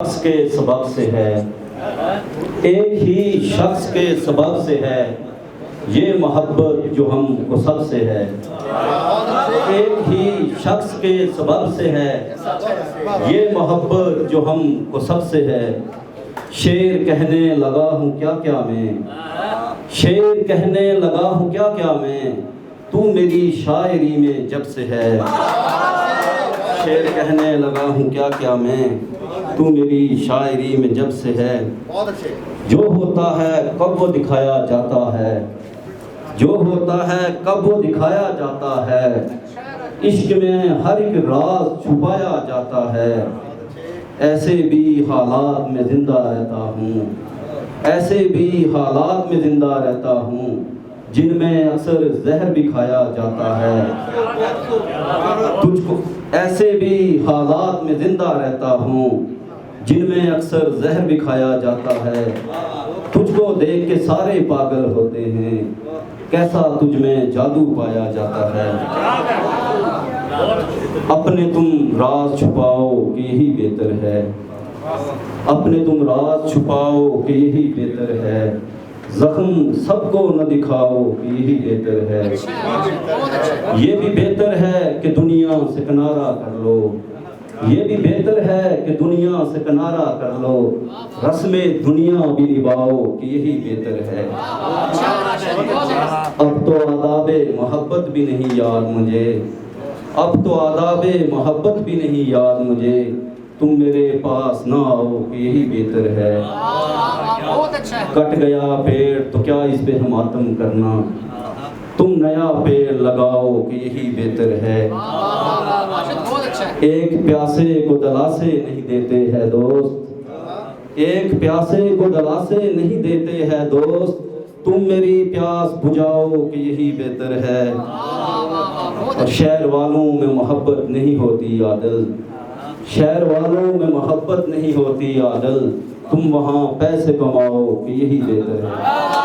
شخص کے سبب سے ہے، ایک ہی شخص کے سبب سے ہے یہ محبت جو ہم کو سب سے ہے، ایک ہی شخص کے سبب سے ہے یہ محبت جو ہم کو سب سے ہے۔ شعر کہنے لگا ہوں کیا کیا میں، شعر کہنے لگا ہوں کیا کیا میں، تو میری شاعری میں جب سے ہے۔ شعر کہنے لگا ہوں کیا کیا میں، تو میری شاعری میں جب سے ہے۔ جو ہوتا ہے کب وہ دکھایا جاتا ہے، جو ہوتا ہے کب وہ دکھایا جاتا ہے، عشق میں ہر ایک راز چھپایا جاتا ہے۔ ایسے بھی حالات میں زندہ رہتا ہوں، ایسے بھی حالات میں زندہ رہتا ہوں، جن میں اکثر زہر بھی کھایا جاتا ہے۔ تجھ کو ایسے بھی حالات میں زندہ رہتا ہوں، جن میں اکثر زہر بھی کھایا جاتا ہے۔ تجھ کو دیکھ کے سارے پاگل ہوتے ہیں، کیسا تجھ میں جادو پایا جاتا ہے۔ اپنے تم راز چھپاؤ کہ یہی بہتر ہے، اپنے تم راز چھپاؤ کہ یہی بہتر ہے، زخم سب کو نہ دکھاؤ کہ یہی بہتر ہے۔ یہ بھی بہتر ہے کہ دنیا سے کنارہ کر لو، یہ بھی بہتر ہے کہ دنیا سے کنارہ کر لو، رسم دنیا بھی نبھاؤ کہ یہی بہتر ہے۔ اب تو آداب محبت بھی نہیں یاد مجھے، اب تو آداب محبت بھی نہیں یاد مجھے، تم میرے پاس نہ آؤ کہ یہی بہتر ہے۔ کٹ گیا پیڑ تو کیا اس پہ ہم ماتم کرنا، تم نیا پیڑ لگاؤ کہ یہی بہتر ہے۔ ایک پیاسے کو دلاسے نہیں دیتے ہیں دوست، ایک پیاسے کو دلاسے نہیں دیتے ہیں دوست، تم میری پیاس بجھاؤ کہ یہی بہتر ہے۔ اور شہر والوں میں محبت نہیں ہوتی عادل، شہر والوں میں محبت نہیں ہوتی عادل، تم وہاں پیسے کماؤ کہ یہی بہتر ہے۔